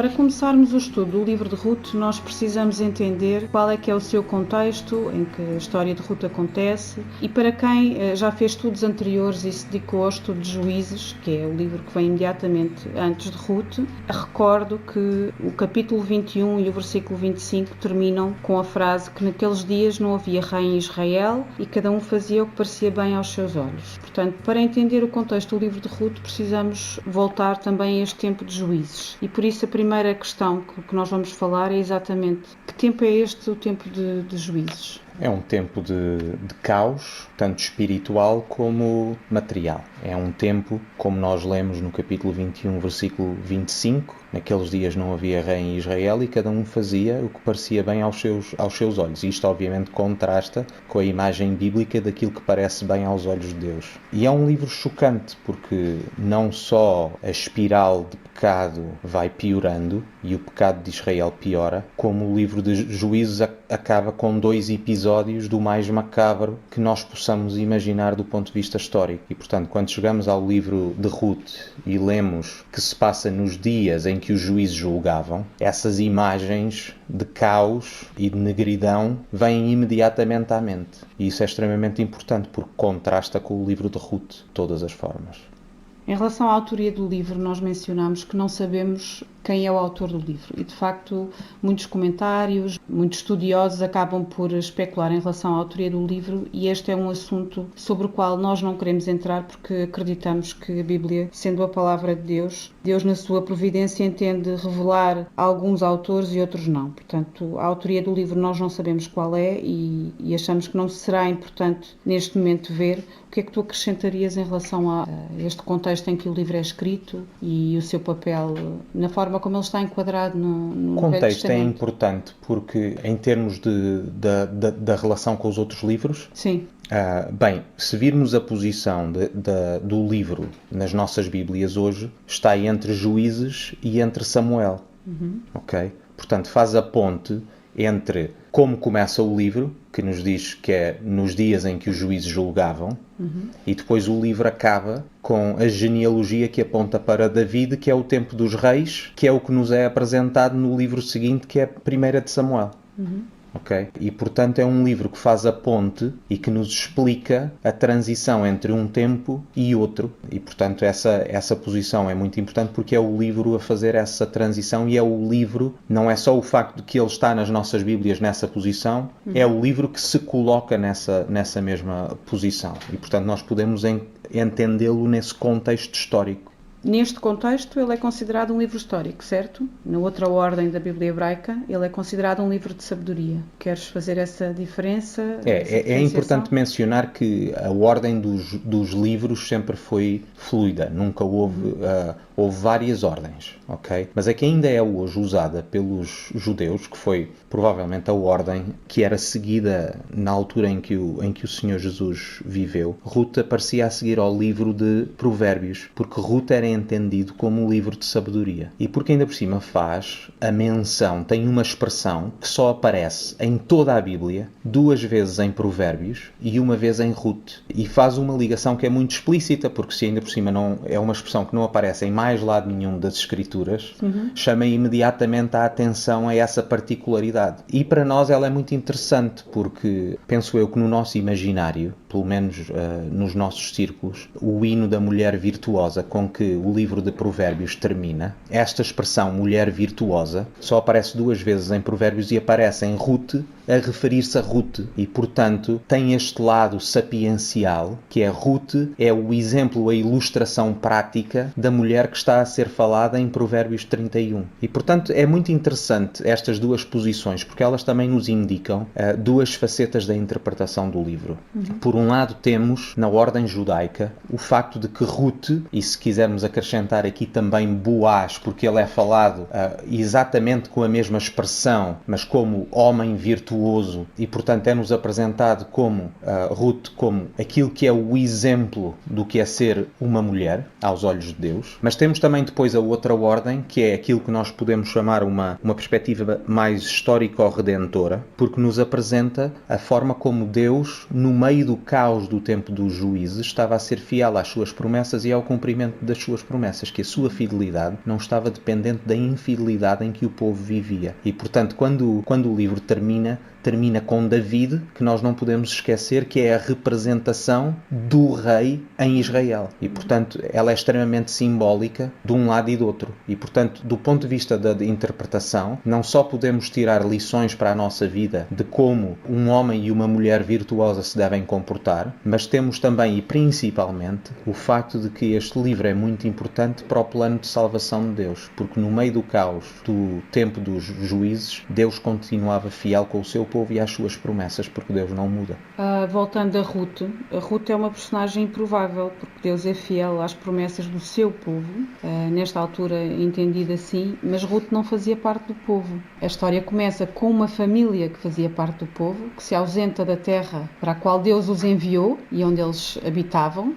Para começarmos o estudo do livro de Ruth, nós precisamos entender qual é que é o seu contexto, em que a história de Ruth acontece, e para quem já fez estudos anteriores e se dedicou ao estudo de Juízes, que é o livro que vem imediatamente antes de Ruth, recordo que o capítulo 21 e o versículo 25 terminam com a frase que naqueles dias não havia rei em Israel e cada um fazia o que parecia bem aos seus olhos. Portanto, para entender o contexto do livro de Ruth, precisamos voltar também a este tempo de Juízes. E por isso a primeira questão que nós vamos falar é exatamente que tempo é este, o tempo de Juízes? É um tempo de caos, tanto espiritual como material. É um tempo, como nós lemos no capítulo 21, versículo 25, naqueles dias não havia rei em Israel e cada um fazia o que parecia bem aos seus olhos. Isto obviamente contrasta com a imagem bíblica daquilo que parece bem aos olhos de Deus. E é um livro chocante porque não só a espiral de pecado vai piorando e o pecado de Israel piora, como o livro de Juízes acaba com 2 episódios do mais macabro que nós possamos imaginar do ponto de vista histórico. E, portanto, quando chegamos ao livro de Ruth e lemos que se passa nos dias em que os juízes julgavam, essas imagens de caos e de negridão vêm imediatamente à mente. E isso é extremamente importante porque contrasta com o livro de Ruth de todas as formas. Em relação à autoria do livro, nós mencionamos que não sabemos quem é o autor do livro e, de facto, muitos comentários, muitos estudiosos acabam por especular em relação à autoria do livro e este é um assunto sobre o qual nós não queremos entrar porque acreditamos que a Bíblia, sendo a palavra de Deus, Deus na sua providência entende revelar alguns autores e outros não. Portanto, a autoria do livro nós não sabemos qual é e achamos que não será importante neste momento ver. O que é que tu acrescentarias em relação a este contexto em que o livro é escrito e o seu papel na forma como ele está enquadrado no O contexto é importante porque em termos da relação com os outros livros, sim. Bem, se virmos a posição do livro nas nossas Bíblias hoje, está entre Juízes e entre Samuel. Ok? Portanto, faz a ponte entre como começa o livro, que nos diz que é nos dias em que os juízes julgavam, e depois o livro acaba com a genealogia que aponta para David, que é o tempo dos reis, que é o que nos é apresentado no livro seguinte, que é a 1 de Samuel. Okay? E, portanto, é um livro que faz a ponte e que nos explica a transição entre um tempo e outro. E, portanto, essa posição é muito importante porque é o livro a fazer essa transição e é o livro, não é só o facto de que ele está nas nossas Bíblias nessa posição, é o livro que se coloca nessa mesma posição. E, portanto, nós podemos entendê-lo nesse contexto histórico. Neste contexto, ele é considerado um livro histórico, certo? Na outra ordem da Bíblia hebraica, ele é considerado um livro de sabedoria. Queres fazer essa diferença? É importante mencionar que a ordem dos livros sempre foi fluida. Nunca houve várias ordens, ok? Mas a que ainda é hoje usada pelos judeus, que foi provavelmente a ordem que era seguida na altura em que o Senhor Jesus viveu. Ruth aparecia a seguir ao livro de Provérbios, porque Ruth era entendido como um livro de sabedoria. E porque ainda por cima faz a menção, tem uma expressão que só aparece em toda a Bíblia, 2 vezes em Provérbios e 1 vez em Ruth. E faz uma ligação que é muito explícita, porque se ainda por cima não é uma expressão que não aparece em mais lado nenhum das Escrituras, chama imediatamente a atenção a essa particularidade. E para nós ela é muito interessante, porque penso eu que no nosso imaginário, pelo menos nos nossos círculos, o hino da mulher virtuosa com que o livro de Provérbios termina, esta expressão mulher virtuosa só aparece 2 vezes em Provérbios e aparece em Ruth a referir-se a Ruth e, portanto, tem este lado sapiencial, que é Ruth, é o exemplo, a ilustração prática da mulher que está a ser falada em Provérbios 31. E, portanto, é muito interessante estas 2 posições, porque elas também nos indicam 2 facetas da interpretação do livro. Por um lado, temos, na ordem judaica, o facto de que Ruth, e se quisermos acrescentar aqui também Boaz, porque ele é falado exatamente com a mesma expressão, mas como homem virtuoso, e portanto é-nos apresentado como Ruth, como aquilo que é o exemplo do que é ser uma mulher aos olhos de Deus. Mas temos também depois a outra ordem, que é aquilo que nós podemos chamar uma perspectiva mais histórico-redentora, porque nos apresenta a forma como Deus, no meio do caos do tempo dos juízes, estava a ser fiel às suas promessas e ao cumprimento das suas suas promessas, que a sua fidelidade não estava dependente da infidelidade em que o povo vivia. E, portanto, quando o livro termina com David, que nós não podemos esquecer que é a representação do rei em Israel. E, portanto, ela é extremamente simbólica de um lado e do outro. E, portanto, do ponto de vista da interpretação, não só podemos tirar lições para a nossa vida de como um homem e uma mulher virtuosa se devem comportar, mas temos também e principalmente o facto de que este livro é muito importante para o plano de salvação de Deus, porque no meio do caos do tempo dos juízes, Deus continuava fiel com o seu povo e às suas promessas, porque Deus não muda. Voltando a Ruth é uma personagem improvável, porque Deus é fiel às promessas do seu povo, nesta altura entendida assim, mas Ruth não fazia parte do povo. A história começa com uma família que fazia parte do povo, que se ausenta da terra para a qual Deus os enviou e onde eles habitavam.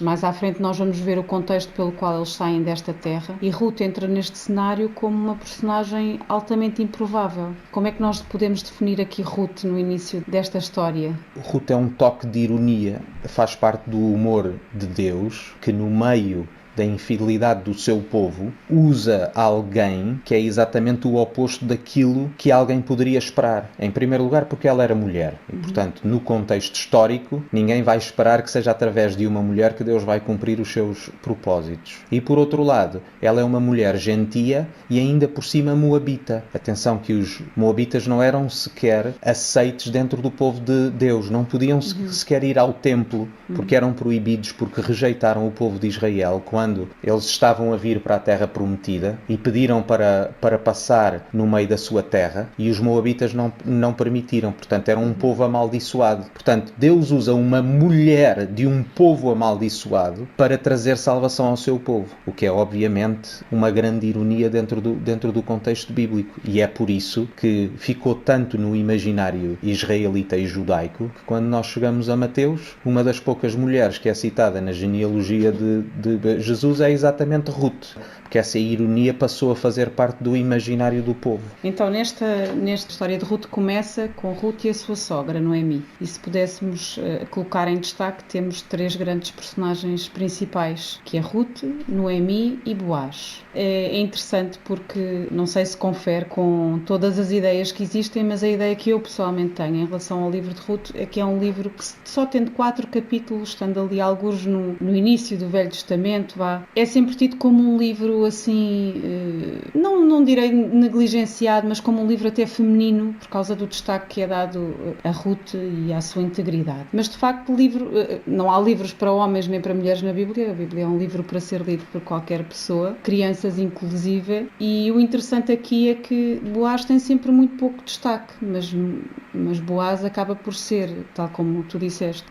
Mais à frente nós vamos ver o contexto pelo qual eles saem desta terra, e Ruth entra neste cenário como uma personagem altamente improvável. Como é que nós podemos definir aqui Ruth no início desta história? Ruth é um toque de ironia, faz parte do humor de Deus, que no meio da infidelidade do seu povo, usa alguém que é exatamente o oposto daquilo que alguém poderia esperar. Em primeiro lugar, porque ela era mulher. E, portanto, no contexto histórico, ninguém vai esperar que seja através de uma mulher que Deus vai cumprir os seus propósitos. E, por outro lado, ela é uma mulher gentia e ainda por cima moabita. Atenção que os moabitas não eram sequer aceites dentro do povo de Deus. Não podiam sequer ir ao templo, porque eram proibidos, porque rejeitaram o povo de Israel quando eles estavam a vir para a terra prometida e pediram para passar no meio da sua terra, e os moabitas não permitiram. Portanto, era um povo amaldiçoado. Portanto, Deus usa uma mulher de um povo amaldiçoado para trazer salvação ao seu povo, o que é obviamente uma grande ironia dentro do contexto bíblico, e é por isso que ficou tanto no imaginário israelita e judaico que quando nós chegamos a Mateus, uma das poucas mulheres que é citada na genealogia de Jesus é exatamente Ruth, porque essa ironia passou a fazer parte do imaginário do povo. Então, nesta história de Ruth começa com Ruth e a sua sogra, Noemi. E se pudéssemos colocar em destaque, temos 3 grandes personagens principais, que é Ruth, Noemi e Boaz. É interessante porque, não sei se confere com todas as ideias que existem, mas a ideia que eu pessoalmente tenho em relação ao livro de Ruth é que é um livro que, só tendo 4 capítulos, estando ali alguns no início do Velho Testamento, é sempre tido como um livro assim, não direi negligenciado, mas como um livro até feminino, por causa do destaque que é dado a Ruth e à sua integridade. Mas de facto não há livros para homens nem para mulheres na Bíblia. A Bíblia é um livro para ser lido por qualquer pessoa, crianças inclusive, e o interessante aqui é que Boaz tem sempre muito pouco destaque, mas Boaz acaba por ser, tal como tu disseste,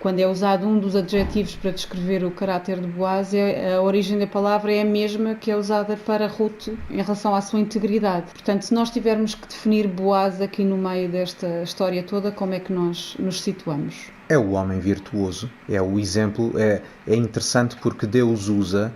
quando é usado um dos adjetivos para descrever o caráter de Boaz, a origem da palavra é a mesma que é usada para Ruth em relação à sua integridade. Portanto, se nós tivermos que definir Boaz aqui no meio desta história toda, como é que nós nos situamos? É o homem virtuoso, é o exemplo, é interessante porque Deus usa,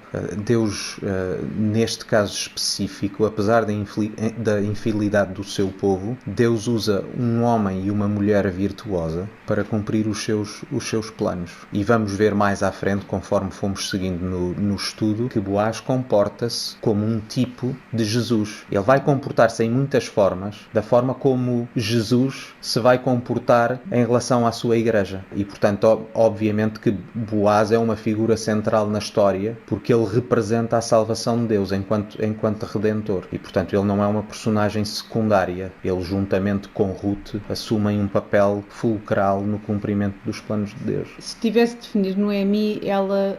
neste caso específico, apesar da infidelidade do seu povo, Deus usa um homem e uma mulher virtuosa para cumprir os seus planos. E vamos ver mais à frente, conforme fomos seguindo no estudo, que Boaz comporta-se como um tipo de Jesus. Ele vai comportar-se em muitas formas, da forma como Jesus se vai comportar em relação à sua igreja. E, portanto, obviamente que Boaz é uma figura central na história, porque ele representa a salvação de Deus enquanto Redentor. E, portanto, ele não é uma personagem secundária. Ele, juntamente com Ruth, assumem um papel fulcral no cumprimento dos planos de Deus. Se tivesse de definir Noemi, ela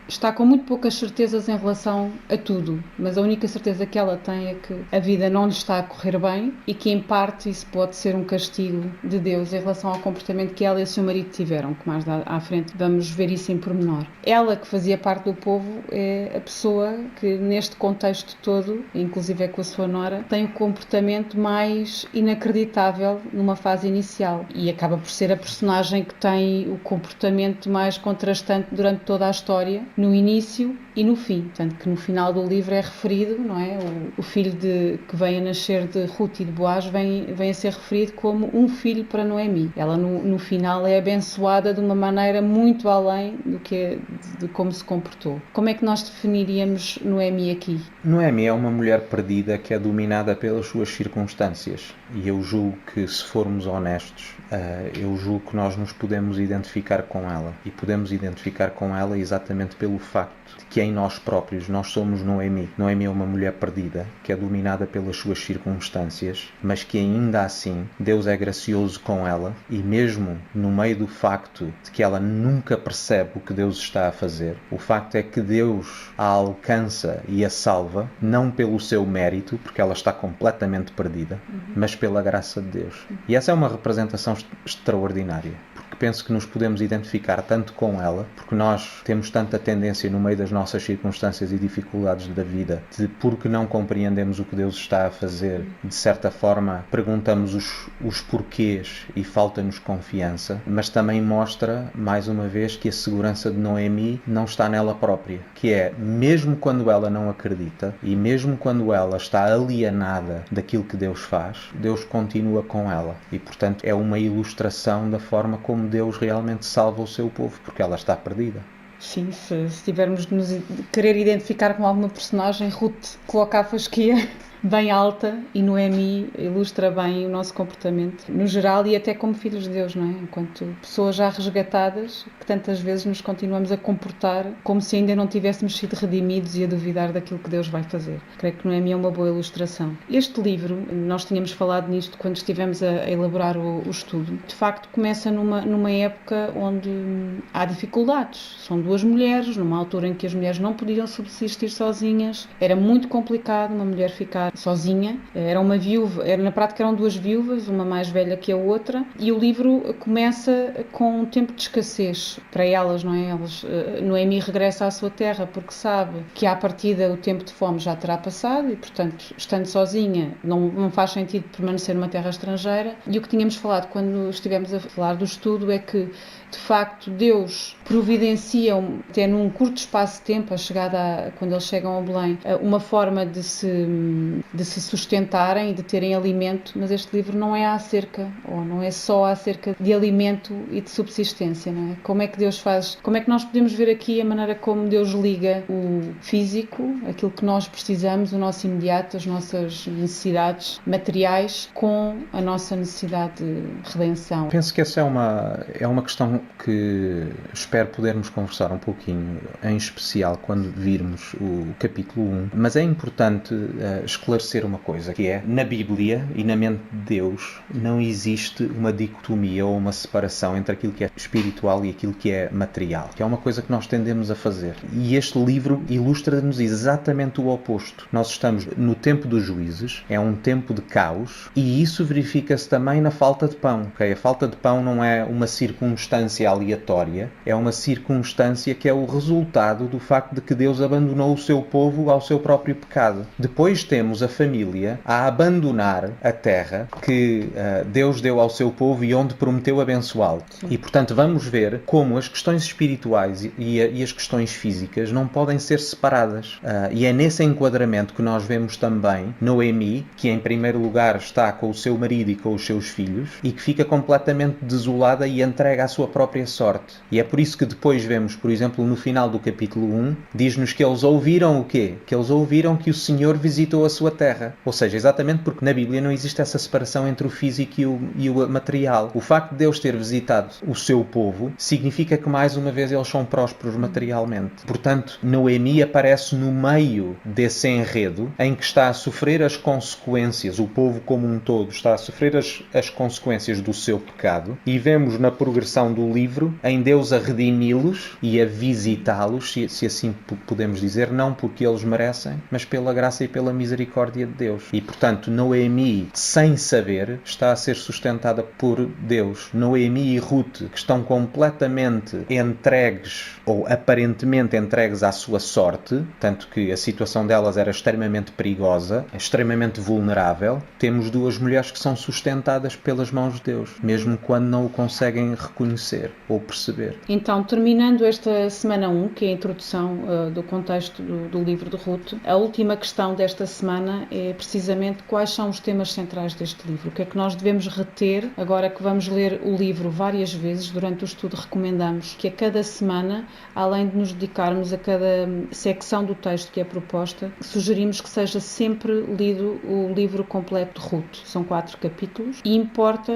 está com muito poucas certezas em relação a tudo, mas a única certeza que ela tem é que a vida não lhe está a correr bem e que, em parte, isso pode ser um castigo de Deus em relação ao comportamento que ela e o seu marido tiveram, que mais à frente vamos ver isso em pormenor. Ela, que fazia parte do povo, é a pessoa que, neste contexto todo, inclusive é com a sua nora, tem o comportamento mais inacreditável numa fase inicial e acaba por ser a personagem que tem o comportamento mais contrastante durante toda a história história no início e no fim. Portanto, que no final do livro é referido, não é? O filho que vem a nascer de Ruth e de Boaz vem a ser referido como um filho para Noemi. Ela no final é abençoada de uma maneira muito além de como se comportou. Como é que nós definiríamos Noemi aqui? Noemi é uma mulher perdida que é dominada pelas suas circunstâncias. E eu julgo que, se formos honestos, eu julgo que nós nos podemos identificar com ela. E podemos identificar com ela exatamente pelo facto de que em nós próprios nós somos Noemi. Noemi é uma mulher perdida, que é dominada pelas suas circunstâncias, mas que ainda assim Deus é gracioso com ela, e mesmo no meio do facto de que ela nunca percebe o que Deus está a fazer, o facto é que Deus a alcança e a salva, não pelo seu mérito, porque ela está completamente perdida, mas pela graça de Deus. E essa é uma representação extraordinária, porque penso que nos podemos identificar tanto com ela, porque nós temos tanta tendência no meio das nossas circunstâncias e dificuldades da vida, de porque não compreendemos o que Deus está a fazer, de certa forma perguntamos os porquês e falta-nos confiança, mas também mostra, mais uma vez, que a segurança de Noemi não está nela própria, que é, mesmo quando ela não acredita e mesmo quando ela está alienada daquilo que Deus faz, Deus continua com ela. E, portanto, é uma ilustração da forma como Deus realmente salva o seu povo, porque ela está perdida. Sim, se tivermos de nos querer identificar com alguma personagem, Ruth coloca a fasquia bem alta e Noemi ilustra bem o nosso comportamento no geral e até como filhos de Deus, não é? Enquanto pessoas já resgatadas, que tantas vezes nos continuamos a comportar como se ainda não tivéssemos sido redimidos e a duvidar daquilo que Deus vai fazer. Creio que Noemi é uma boa ilustração. Este livro, nós tínhamos falado nisto quando estivemos a elaborar o estudo, de facto começa numa época onde há dificuldades. São duas mulheres, numa altura em que as mulheres não podiam subsistir sozinhas, era muito complicado uma mulher ficar sozinha, era uma viúva, na prática eram duas viúvas, uma mais velha que a outra, e o livro começa com um tempo de escassez para elas, não é? Noemi regressa à sua terra porque sabe que à partida o tempo de fome já terá passado e, portanto, estando sozinha, não faz sentido permanecer numa terra estrangeira. E o que tínhamos falado quando estivemos a falar do estudo é que, de facto, Deus providencia, até num curto espaço de tempo, quando eles chegam a Belém, uma forma de se sustentarem e de terem alimento, mas este livro não é não é só acerca de alimento e de subsistência, não é? Como é que Deus faz, como é que nós podemos ver aqui a maneira como Deus liga o físico, aquilo que nós precisamos, o nosso imediato, as nossas necessidades materiais, com a nossa necessidade de redenção. Penso que essa é uma questão que espero podermos conversar um pouquinho, em especial quando virmos o capítulo 1, mas é importante esclarecer uma coisa, que é, na Bíblia e na mente de Deus não existe uma dicotomia ou uma separação entre aquilo que é espiritual e aquilo que é material, que é uma coisa que nós tendemos a fazer. E este livro ilustra-nos exatamente o oposto. Nós estamos no tempo dos juízes, é um tempo de caos, e isso verifica-se também na falta de pão. Okay? A falta de pão não é uma circunstância aleatória, é uma circunstância que é o resultado do facto de que Deus abandonou o seu povo ao seu próprio pecado. Depois temos a família a abandonar a terra que Deus deu ao seu povo e onde prometeu abençoá-lo. E, portanto, vamos ver como as questões espirituais e as questões físicas não podem ser separadas. E é nesse enquadramento que nós vemos também Noemi, que em primeiro lugar está com o seu marido e com os seus filhos, e que fica completamente desolada e entrega à sua própria sorte. E é por isso que depois vemos, por exemplo, no final do capítulo 1, diz-nos que eles ouviram o quê? Que eles ouviram que o Senhor visitou a sua terra. Ou seja, exatamente porque na Bíblia não existe essa separação entre o físico e o material. O facto de Deus ter visitado o seu povo significa que, mais uma vez, eles são prósperos materialmente. Portanto, Noemi aparece no meio desse enredo em que está a sofrer as consequências, o povo como um todo está a sofrer as consequências do seu pecado, e vemos na progressão do livro em Deus a redimi-los e a visitá-los, se assim podemos dizer, não porque eles merecem, mas pela graça e pela misericórdia misericórdia de Deus. E, portanto, Noemi, sem saber, está a ser sustentada por Deus. Noemi e Ruth, que estão completamente entregues, ou aparentemente entregues à sua sorte, tanto que a situação delas era extremamente perigosa, extremamente vulnerável. Temos duas mulheres que são sustentadas pelas mãos de Deus, mesmo quando não o conseguem reconhecer ou perceber. Então, terminando esta semana 1, que é a introdução do contexto do livro de Ruth, a última questão desta semana é precisamente quais são os temas centrais deste livro. O que é que nós devemos reter agora que vamos ler o livro várias vezes durante o estudo? Recomendamos que a cada semana, além de nos dedicarmos a cada secção do texto que é proposta, sugerimos que seja sempre lido o livro completo de Ruth. São 4 capítulos e importa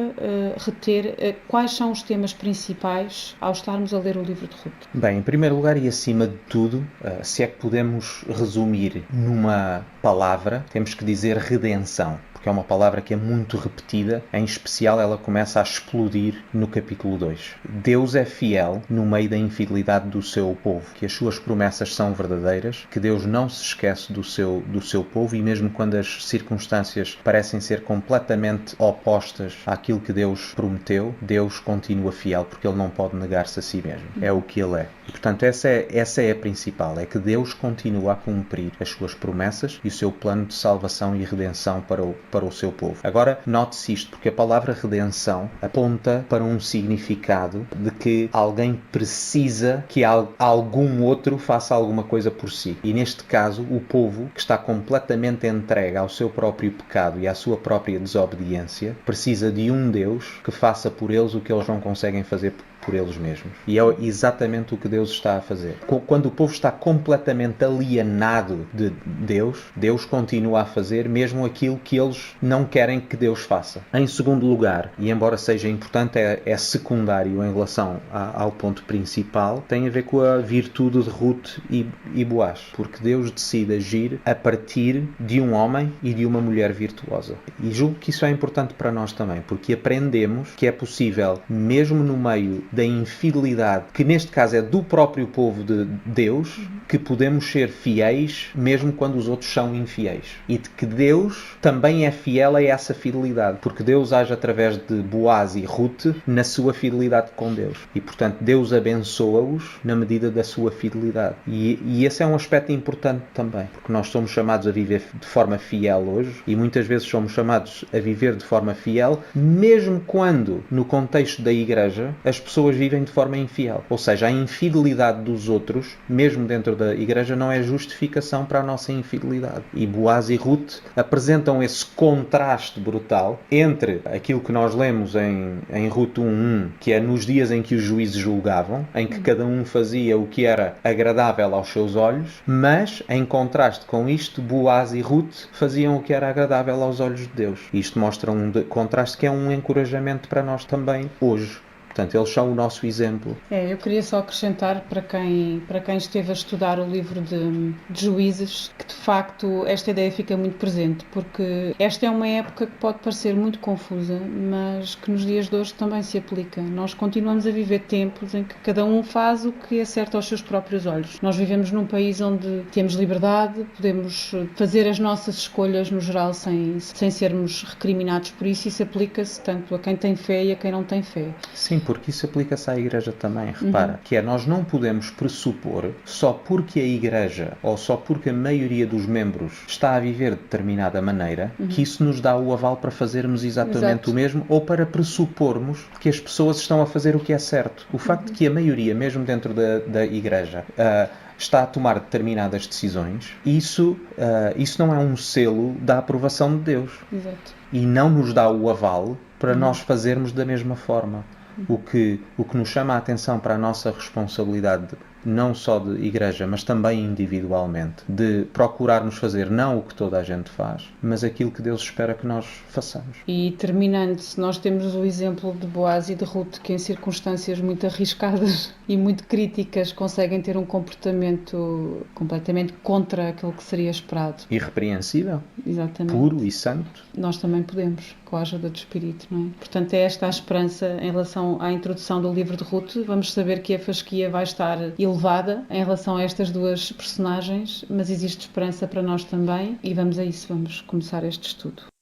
reter quais são os temas principais ao estarmos a ler o livro de Ruth. Bem, em primeiro lugar e acima de tudo, se é que podemos resumir numa palavra, temos que dizer redenção. Que é uma palavra que é muito repetida, em especial ela começa a explodir no capítulo 2. Deus é fiel no meio da infidelidade do seu povo, que as suas promessas são verdadeiras, que Deus não se esquece do seu povo e mesmo quando as circunstâncias parecem ser completamente opostas àquilo que Deus prometeu, Deus continua fiel porque Ele não pode negar-se a si mesmo. É o que Ele é. E, portanto, essa é a principal, é que Deus continua a cumprir as suas promessas e o seu plano de salvação e redenção para o seu povo. Agora, note-se isto, porque a palavra redenção aponta para um significado de que alguém precisa que algum outro faça alguma coisa por si. E neste caso, o povo, que está completamente entregue ao seu próprio pecado e à sua própria desobediência, precisa de um Deus que faça por eles o que eles não conseguem fazer por eles mesmos. E é exatamente o que Deus está a fazer. Quando o povo está completamente alienado de Deus, Deus continua a fazer mesmo aquilo que eles não querem que Deus faça. Em segundo lugar, e embora seja importante, é secundário em relação ao ponto principal, tem a ver com a virtude de Ruth e Boaz. Porque Deus decide agir a partir de um homem e de uma mulher virtuosa. E julgo que isso é importante para nós também, porque aprendemos que é possível, mesmo no meio da infidelidade, que neste caso é do próprio povo de Deus, que podemos ser fiéis mesmo quando os outros são infiéis. E de que Deus também é fiel a essa fidelidade, porque Deus age através de Boaz e Ruth na sua fidelidade com Deus. E, portanto, Deus abençoa-os na medida da sua fidelidade. E esse é um aspecto importante também, porque nós somos chamados a viver de forma fiel hoje e muitas vezes somos chamados a viver de forma fiel, mesmo quando, no contexto da igreja, as pessoas vivem de forma infiel. Ou seja, a infidelidade dos outros, mesmo dentro da igreja, não é justificação para a nossa infidelidade. E Boaz e Ruth apresentam esse contraste brutal entre aquilo que nós lemos em Ruth 1:1, que é nos dias em que os juízes julgavam, em que cada um fazia o que era agradável aos seus olhos, mas, em contraste com isto, Boaz e Ruth faziam o que era agradável aos olhos de Deus. Isto mostra um contraste que é um encorajamento para nós também hoje. Portanto, eles são o nosso exemplo. Eu queria só acrescentar para quem esteve a estudar o livro de Juízes, que de facto esta ideia fica muito presente, porque esta é uma época que pode parecer muito confusa, mas que nos dias de hoje também se aplica. Nós continuamos a viver tempos em que cada um faz o que é certo aos seus próprios olhos. Nós vivemos num país onde temos liberdade, podemos fazer as nossas escolhas no geral sem sermos recriminados por isso. Isso aplica-se tanto a quem tem fé e a quem não tem fé. Sim, porque isso aplica-se à igreja também, repara, que nós não podemos pressupor só porque a igreja ou só porque a maioria dos membros está a viver de determinada maneira, que isso nos dá o aval para fazermos exatamente o mesmo ou para pressupormos que as pessoas estão a fazer o que é certo. O facto de que a maioria, mesmo dentro da igreja, está a tomar determinadas decisões, isso não é um selo da aprovação de Deus. Exato. E não nos dá o aval para nós fazermos da mesma forma. O que nos chama a atenção para a nossa responsabilidade, não só de igreja, mas também individualmente, de procurarmos fazer não o que toda a gente faz, mas aquilo que Deus espera que nós façamos. E terminando, nós temos o exemplo de Boaz e de Ruth, que em circunstâncias muito arriscadas e muito críticas conseguem ter um comportamento completamente contra aquilo que seria esperado. Irrepreensível. Exatamente. Puro e santo. Nós também podemos, com a ajuda do Espírito, não é? Portanto, é esta a esperança em relação à introdução do livro de Ruth. Vamos saber que a fasquia vai estar elevada elevada em relação a estas duas personagens, mas existe esperança para nós também e vamos a isso, vamos começar este estudo.